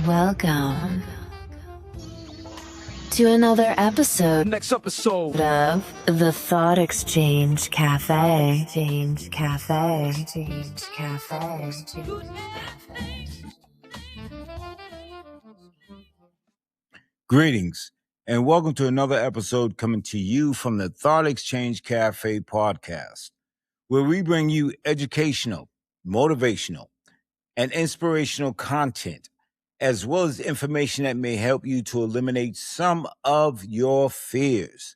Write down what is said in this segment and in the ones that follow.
Welcome to another episode Next episode of the Thought Exchange Cafe. Exchange Cafe. Exchange Cafe. Greetings, and welcome to another episode coming to you from the Thought Exchange Cafe podcast, where we bring you educational, motivational, and inspirational content, as well as information that may help you to eliminate some of your fears.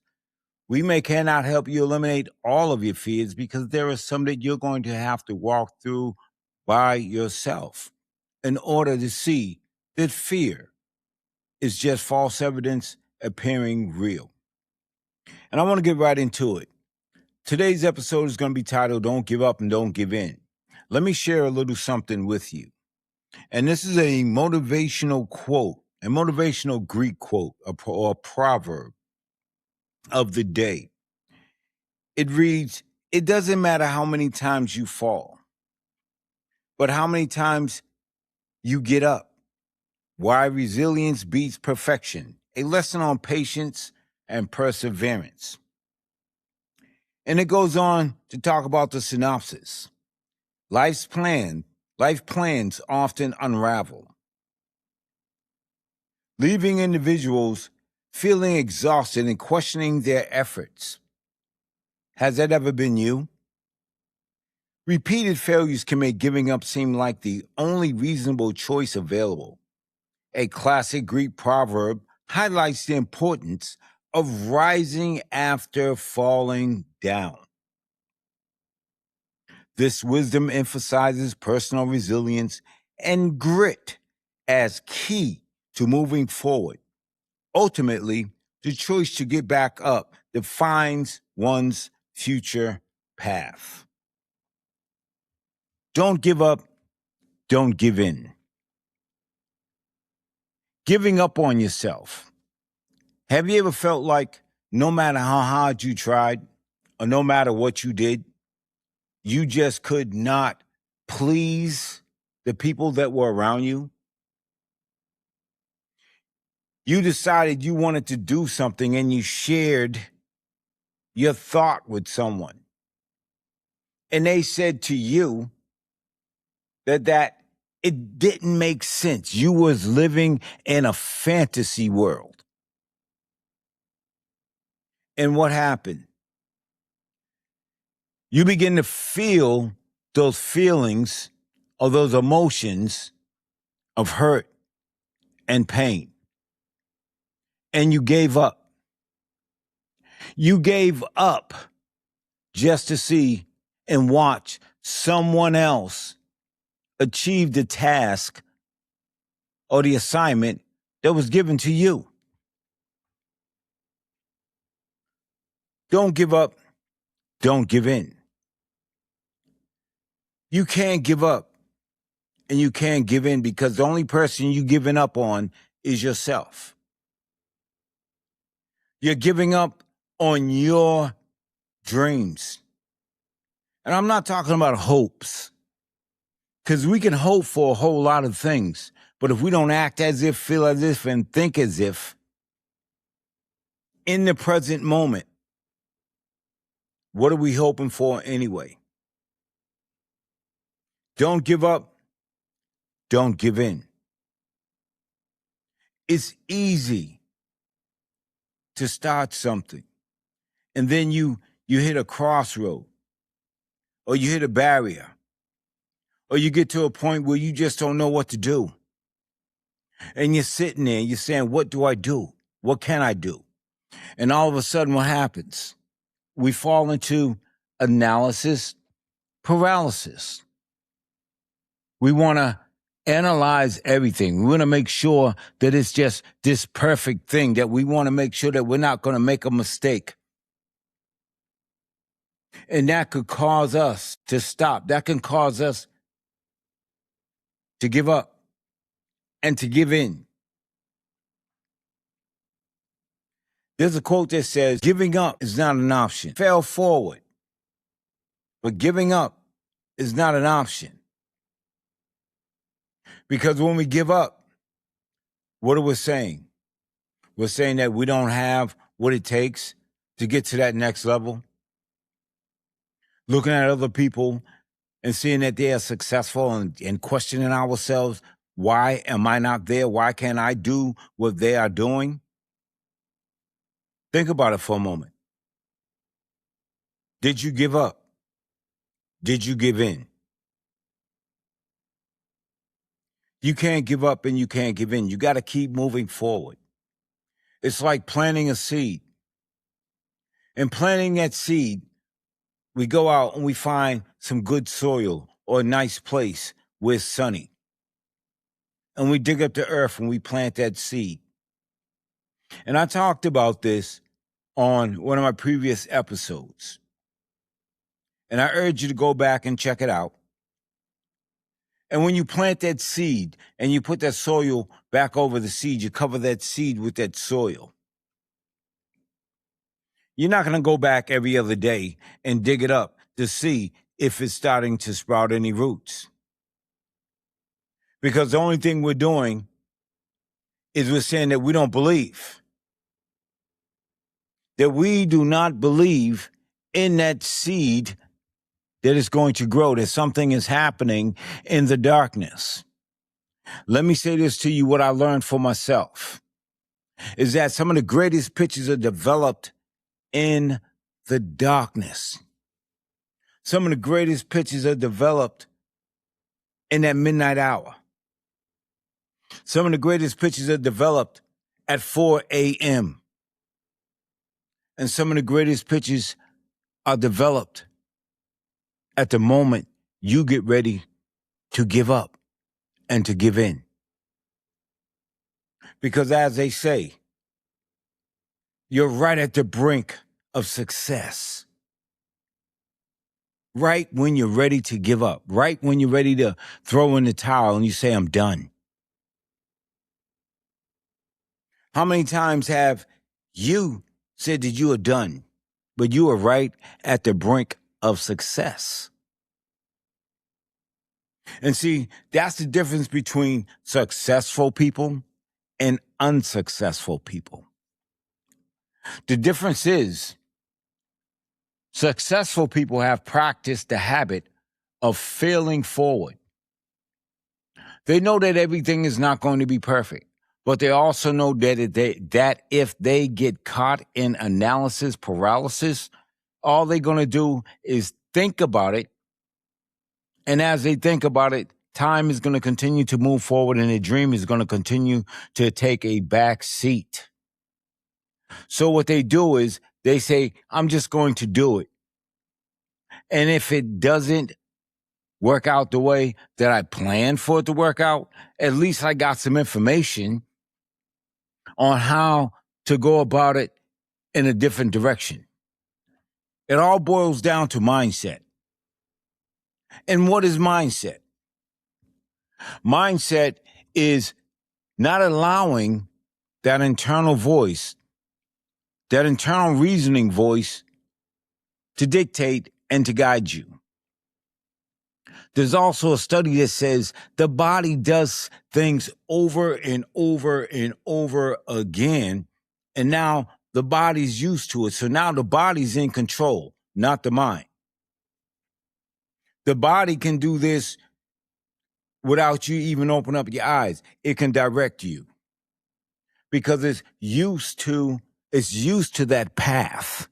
We cannot help you eliminate all of your fears because there are some that you're going to have to walk through by yourself in order to see that fear is just false evidence appearing real. And I want to get right into it. Today's episode is going to be titled, Don't Give Up and Don't Give In. Let me share a little something with you. And this is a motivational quote, a motivational Greek quote, or proverb of the day. It reads, it doesn't matter how many times you fall, but how many times you get up. Why resilience beats perfection, a lesson on patience and perseverance. And it goes on to talk about the synopsis. Life plans often unravel, leaving individuals feeling exhausted and questioning their efforts. Has that ever been you? Repeated failures can make giving up seem like the only reasonable choice available. A classic Greek proverb highlights the importance of rising after falling down. This wisdom emphasizes personal resilience and grit as key to moving forward. Ultimately, the choice to get back up defines one's future path. Don't give up, don't give in. Giving up on yourself. Have you ever felt like no matter how hard you tried or no matter what you did, you just could not please the people that were around you? You decided you wanted to do something and you shared your thought with someone. And they said to you that it didn't make sense. You was living in a fantasy world. And what happened? You begin to feel those feelings or those emotions of hurt and pain. And you gave up. You gave up just to see and watch someone else achieve the task or the assignment that was given to you. Don't give up. Don't give in. You can't give up and you can't give in because the only person you're giving up on is yourself. You're giving up on your dreams. And I'm not talking about hopes, because we can hope for a whole lot of things. But if we don't act as if, feel as if, and think as if in the present moment, what are we hoping for anyway? Don't give up. Don't give in. It's easy to start something, and then you hit a crossroad, or you hit a barrier, or you get to a point where you just don't know what to do. And you're sitting there and you're saying, what do I do? What can I do? And all of a sudden, what happens? We fall into analysis paralysis. We want to analyze everything. We want to make sure that it's just this perfect thing, that we want to make sure that we're not going to make a mistake. And that could cause us to stop. That can cause us to give up and to give in. There's a quote that says, giving up is not an option. Fail forward. But giving up is not an option. Because when we give up, What are we saying? We're saying that we don't have what it takes to get to that next level. Looking at other people and seeing that they are successful and questioning ourselves, why am I not there? Why can't I do what they are doing? Think about it for a moment. Did you give up? Did you give in? You can't give up and you can't give in. You got to keep moving forward. It's like planting a seed. And planting that seed, we go out and we find some good soil or a nice place where it's sunny. And we dig up the earth and we plant that seed. And I talked about this on one of my previous episodes. And I urge you to go back and check it out. And when you plant that seed and you put that soil back over the seed, you cover that seed with that soil. You're not going to go back every other day and dig it up to see if it's starting to sprout any roots. Because the only thing we're doing is we're saying that we don't believe. That we do not believe in that seed that is going to grow, that something is happening in the darkness. Let me say this to you, what I learned for myself is that some of the greatest pictures are developed in the darkness. Some of the greatest pictures are developed in that midnight hour. Some of the greatest pictures are developed at 4 a.m. And some of the greatest pictures are developed at the moment you get ready to give up and to give in. Because as they say, you're right at the brink of success. Right when you're ready to give up. Right when you're ready to throw in the towel and you say, I'm done. How many times have you said that you are done, but you are right at the brink of success? And see, that's the difference between successful people and unsuccessful people. The difference is successful people have practiced the habit of failing forward. They know that everything is not going to be perfect, but they also know that if they get caught in analysis paralysis, all they're going to do is think about it. And as they think about it, time is going to continue to move forward and their dream is going to continue to take a back seat. So what they do is they say, I'm just going to do it. And if it doesn't work out the way that I planned for it to work out, at least I got some information on how to go about it in a different direction. It all boils down to mindset. And what is mindset? Mindset is not allowing that internal voice, that internal reasoning voice to dictate and to guide you. There's also a study that says the body does things over and over and over again, and now the body's used to it. So now the body's in control, not the mind. The body can do this without you even open up your eyes. It can direct you because it's used to that path.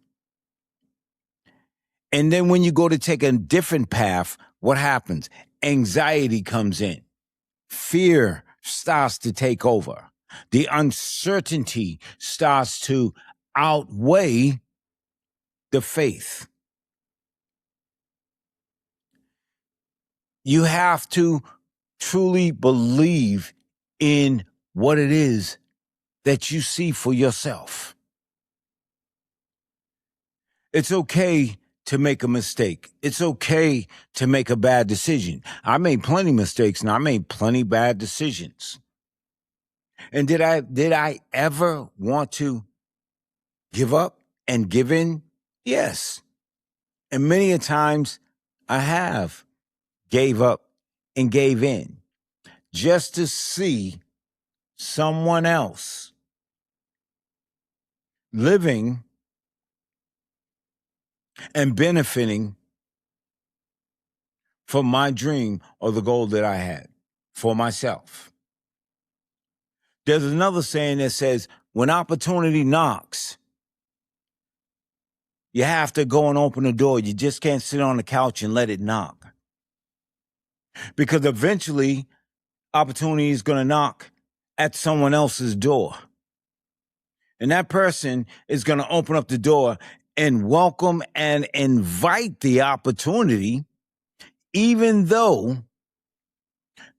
And then when you go to take a different path, what happens? Anxiety comes in. Fear starts to take over. The uncertainty starts to outweigh the faith. You have to truly believe in what it is that you see for yourself. It's okay to make a mistake. It's okay to make a bad decision. I made plenty of mistakes and I made plenty bad decisions. And did I ever want to give up and give in? Yes. And many a times I have gave up and gave in just to see someone else living and benefiting from my dream or the goal that I had for myself. There's another saying that says, when opportunity knocks, you have to go and open the door. You just can't sit on the couch and let it knock. Because eventually, opportunity is going to knock at someone else's door. And that person is going to open up the door and welcome and invite the opportunity, even though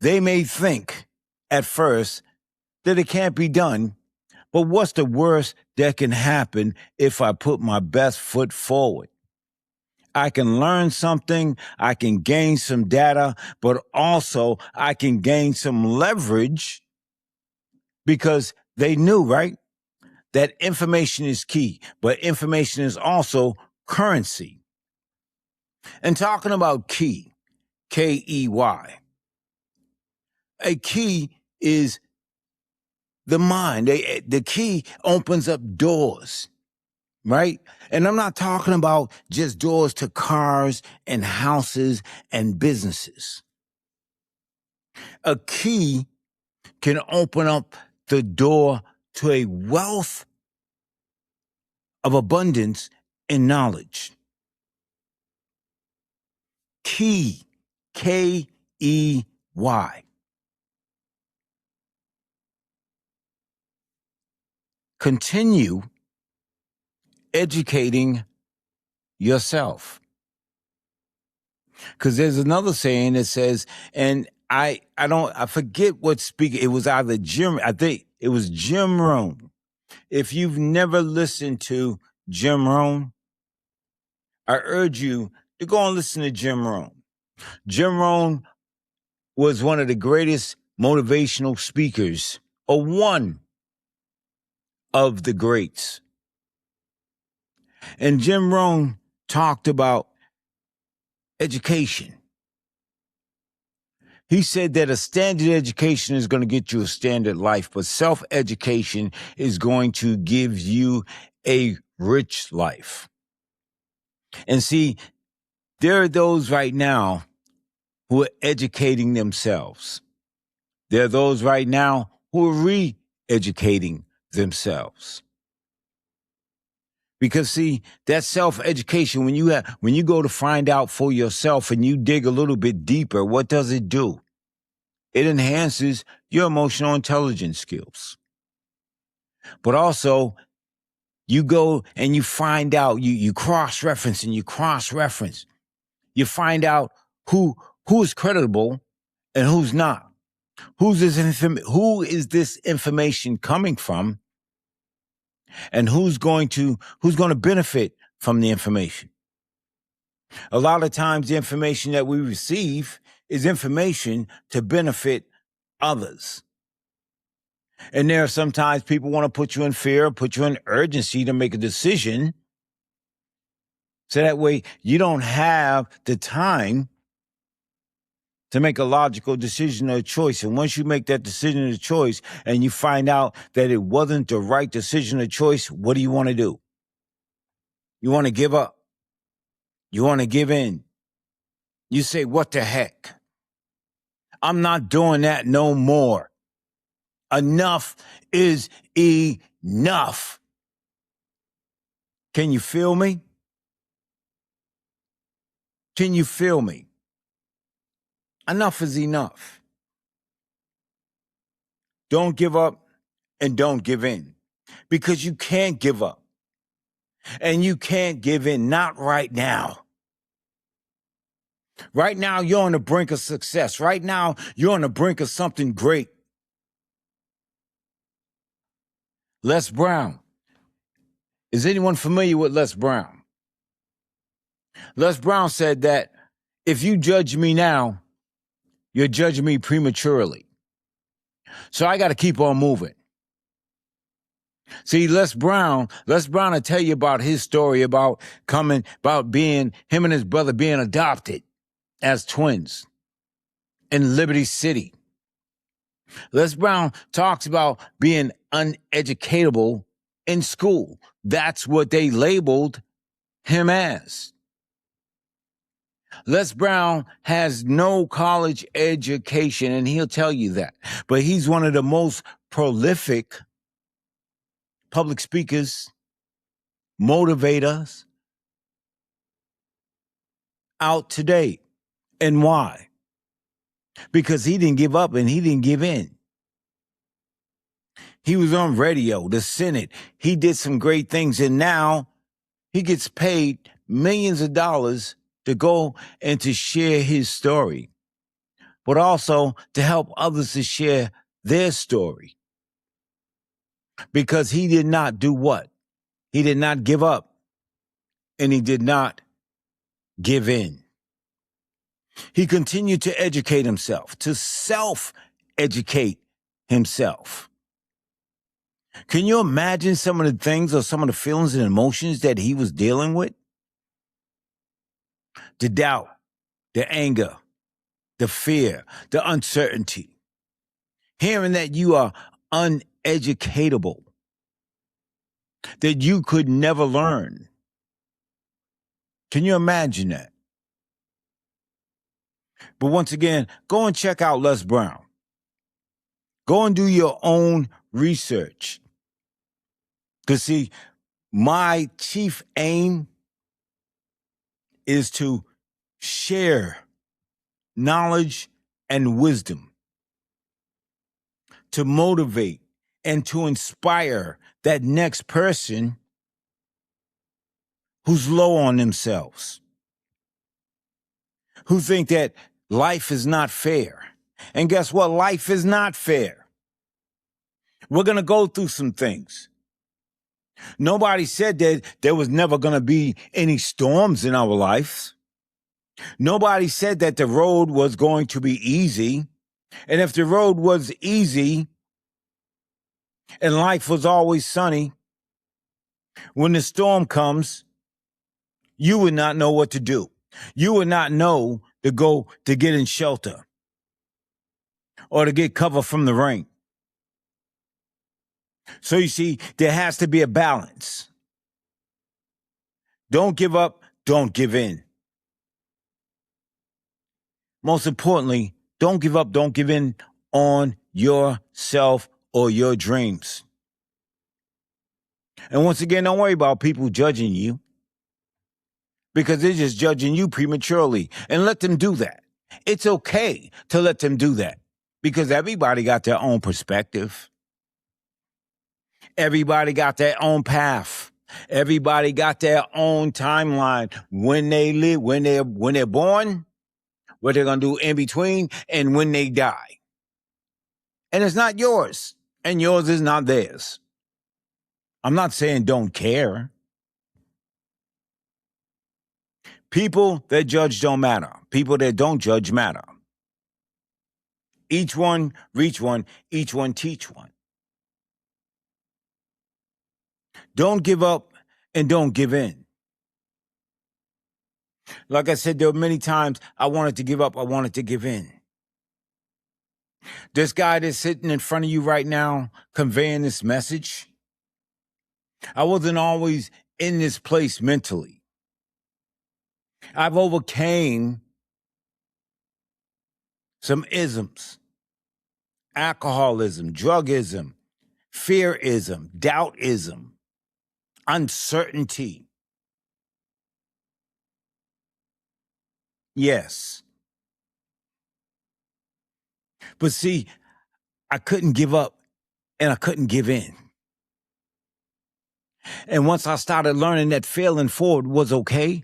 they may think at first that it can't be done. But what's the worst that can happen if I put my best foot forward? I can learn something, I can gain some data, but also I can gain some leverage because they knew, right? That information is key, but information is also currency. And talking about key, K-E-Y, a key is the mind. The key opens up doors, right? And I'm not talking about just doors to cars and houses and businesses. A key can open up the door to a wealth of abundance and knowledge. Key, K-E-Y. Continue educating yourself. Because there's another saying that says, and I forget what speaker, it was either Jim, I think it was Jim Rohn. If you've never listened to Jim Rohn, I urge you to go and listen to Jim Rohn. Jim Rohn was one of the greatest motivational speakers, or one of the greats. And Jim Rohn talked about education. He said that a standard education is going to get you a standard life, but self-education is going to give you a rich life. And see, there are those right now who are educating themselves. There are those right now who are re-educating themselves. Because see, that self-education, when you go to find out for yourself and you dig a little bit deeper, what does it do? It enhances your emotional intelligence skills. But also, you go and you find out, you cross-reference and you cross-reference. You find out who is credible and who's not. Who is this information coming from? And who's going to benefit from the information? A lot of times the information that we receive is information to benefit others. And there are sometimes people want to put you in fear, put you in urgency to make a decision. So that way you don't have the time to make a logical decision or choice. And once you make that decision or choice and you find out that it wasn't the right decision or choice, what do you want to do? You want to give up. You want to give in. You say, what the heck? I'm not doing that no more. Enough is enough. Can you feel me? Can you feel me? Enough is enough. Don't give up and don't give in, because you can't give up and you can't give in. Not right now. Right now, you're on the brink of success. Right now, you're on the brink of something great. Les Brown. Is anyone familiar with Les Brown? Les Brown said that if you judge me now, you're judging me prematurely. So I got to keep on moving. See, Les Brown will tell you about his story about being him and his brother being adopted as twins in Liberty City. Les Brown talks about being uneducatable in school. That's what they labeled him as. Les Brown has no college education, and he'll tell you that. But he's one of the most prolific public speakers, motivators out today. And why? Because he didn't give up and he didn't give in. He was on radio, the Senate. He did some great things, and now he gets paid millions of dollars to go and to share his story, but also to help others to share their story. Because he did not do what? He did not give up, and he did not give in. He continued to educate himself, to self-educate himself. Can you imagine some of the things or some of the feelings and emotions that he was dealing with? The doubt, the anger, the fear, the uncertainty. Hearing that you are uneducatable, that you could never learn. Can you imagine that? But once again, go and check out Les Brown. Go and do your own research. Because see, my chief aim is to share knowledge and wisdom, to motivate and to inspire that next person who's low on themselves, who think that life is not fair. And guess what? Life is not fair. We're going to go through some things. Nobody said that there was never going to be any storms in our lives. Nobody said that the road was going to be easy. And if the road was easy and life was always sunny, when the storm comes, you would not know what to do. You would not know to go to get in shelter or to get cover from the rain. So you see, there has to be a balance. Don't give up, don't give in. Most importantly, don't give up, don't give in on yourself or your dreams. And once again, don't worry about people judging you, because they're just judging you prematurely, and let them do that. It's okay to let them do that, because everybody got their own perspective. Everybody got their own path. Everybody got their own timeline. When they live, when they're born, what they're going to do in between, and when they die. And it's not yours, and yours is not theirs. I'm not saying don't care. People that judge don't matter. People that don't judge matter. Each one reach one, each one teach one. Don't give up and don't give in. Like I said, there were many times I wanted to give up, I wanted to give in. This guy that's sitting in front of you right now, conveying this message, I wasn't always in this place mentally. I've overcame some isms: alcoholism, drugism, fearism, doubtism, uncertainty. Yes. But see, I couldn't give up and I couldn't give in. And once I started learning that failing forward was okay,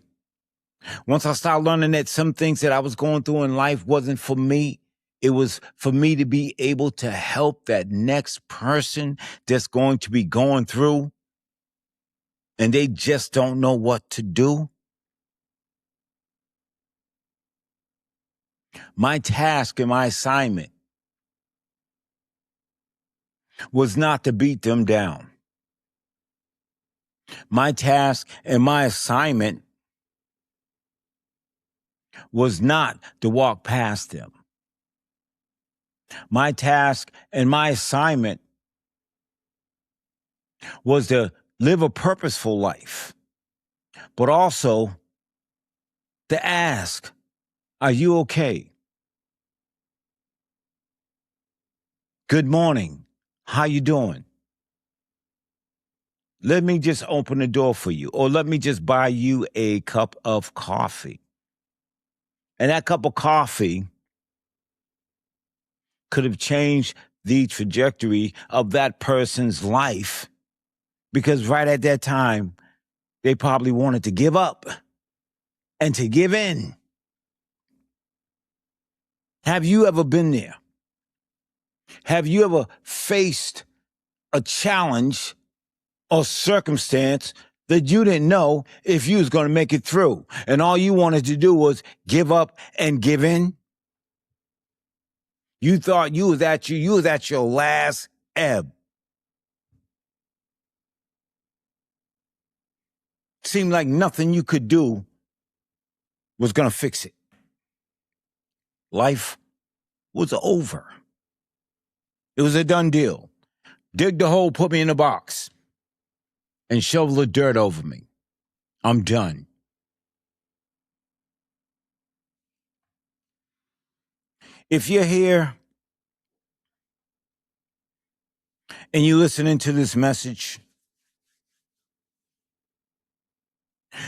once I started learning that some things that I was going through in life wasn't for me, it was for me to be able to help that next person that's going to be going through and they just don't know what to do. My task and my assignment was not to beat them down. My task and my assignment was not to walk past them. My task and my assignment was to live a purposeful life, but also to ask, are you okay? Good morning. How you doing? Let me just open the door for you, or let me just buy you a cup of coffee. And that cup of coffee could have changed the trajectory of that person's life, because right at that time, they probably wanted to give up and to give in. Have you ever been there? Have you ever faced a challenge or circumstance that you didn't know if you was going to make it through, and all you wanted to do was give up and give in? You thought you was at your last ebb. Seemed like nothing you could do was going to fix it. Life was over. It was a done deal. Dig the hole, put me in a box, and shovel the dirt over me. I'm done. If you're here and you're listening to this message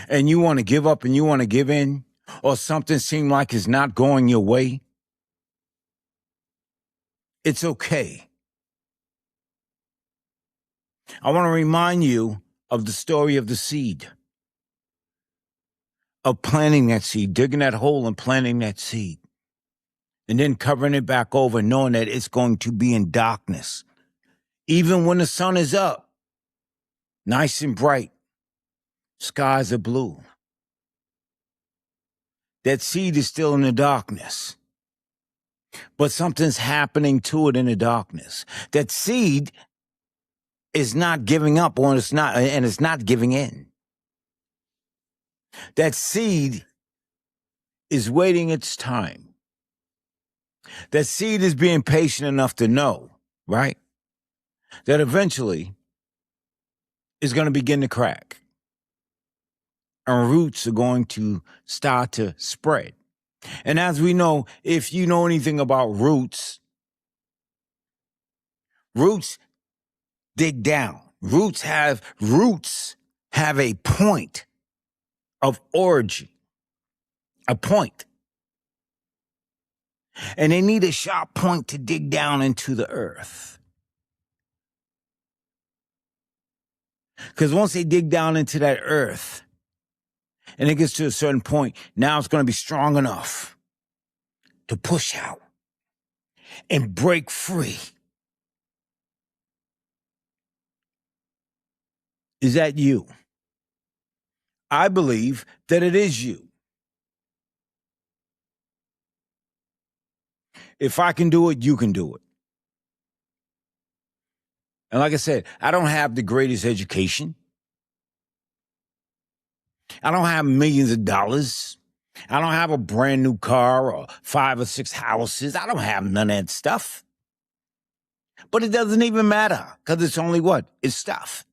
and you want to give up and you want to give in, or something seems like it's not going your way, it's okay. I want to remind you of the story of the seed, of planting that seed, digging that hole and planting that seed, and then covering it back over, knowing that it's going to be in darkness. Even when the sun is up, nice and bright, skies are blue. That seed is still in the darkness, but something's happening to it in the darkness. That seed is not giving up, or it's not giving in. That seed is waiting its time. That seed is being patient enough to know, right, that eventually it's going to begin to crack, and roots are going to start to spread. And as we know, if you know anything about roots dig down. Roots have a point of origin, a point. And they need a sharp point to dig down into the earth. Because once they dig down into that earth, and it gets to a certain point, now it's going to be strong enough to push out and break free. Is that you? I believe that it is you. If I can do it, you can do it. And like I said, I don't have the greatest education. I don't have millions of dollars. I don't have a brand new car or 5 or 6 houses. I don't have none of that stuff. But it doesn't even matter, because it's only what? It's stuff.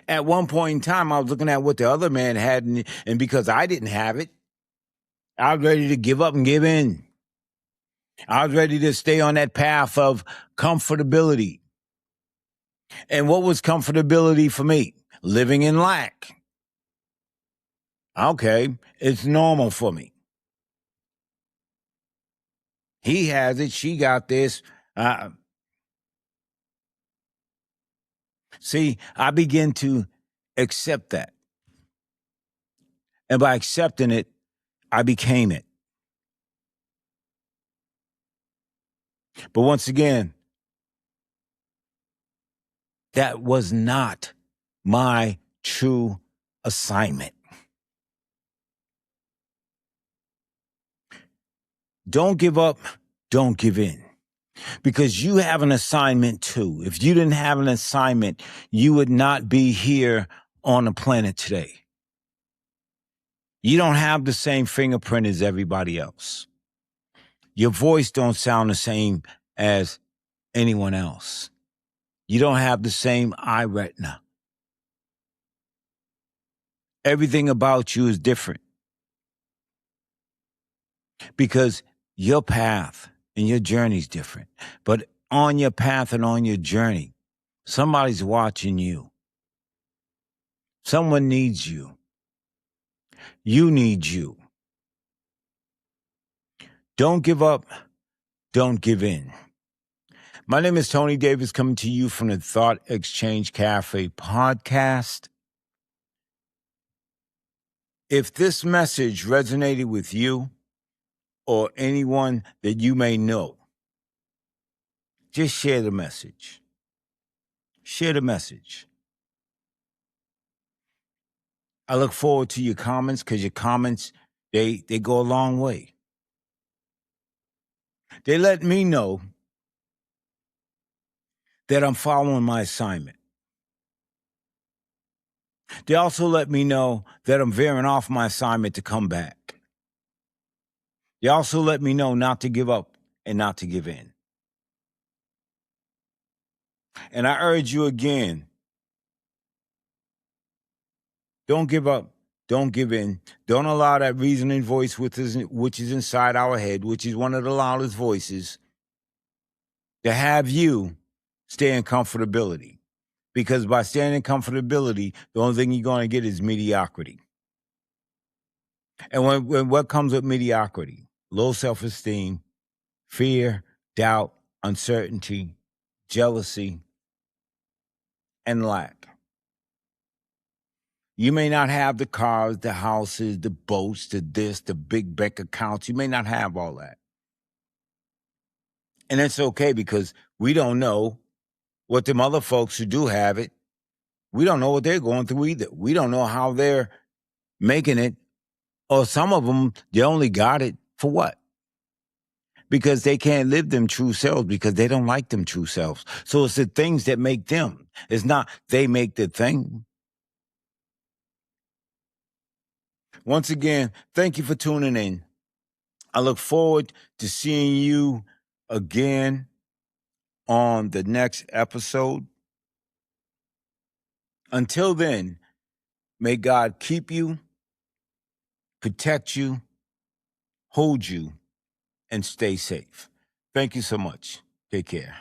At one point in time, I was looking at what the other man had, and because I didn't have it, I was ready to give up and give in. I was ready to stay on that path of comfortability. And what was comfortability for me? Living in lack. Okay, it's normal for me. He has it, she got this. See, I begin to accept that. And by accepting it, I became it. But once again, that was not my true assignment. Don't give up, don't give in. Because you have an assignment too. If you didn't have an assignment, you would not be here on the planet today. You don't have the same fingerprint as everybody else. Your voice don't sound the same as anyone else. You don't have the same eye retina. Everything about you is different because your path and your journey is different. But on your path and on your journey, somebody's watching you. Someone needs you. You need you. Don't give up. Don't give in. My name is Tony Davis, coming to you from the Thought Exchange Cafe podcast. If this message resonated with you or anyone that you may know, just share the message. Share the message. I look forward to your comments because your comments, they go a long way. They let me know that I'm following my assignment. They also let me know that I'm veering off my assignment to come back. They also let me know not to give up and not to give in. And I urge you again, don't give up. Don't give in. Don't allow that reasoning voice which is inside our head, which is one of the loudest voices, to have you stay in comfortability. Because by staying in comfortability, the only thing you're going to get is mediocrity. And when what comes with mediocrity? Low self-esteem, fear, doubt, uncertainty, jealousy, and lack. You may not have the cars, the houses, the boats, the this, the big bank accounts. You may not have all that. And it's okay because we don't know what them other folks who do have it, we don't know what they're going through either. We don't know how they're making it. Or some of them, they only got it for what? Because they can't live them true selves because they don't like them true selves. So it's the things that make them. It's not they make the thing. Once again, thank you for tuning in. I look forward to seeing you again on the next episode. Until then, may God keep you, protect you, hold you, and stay safe. Thank you so much. Take care.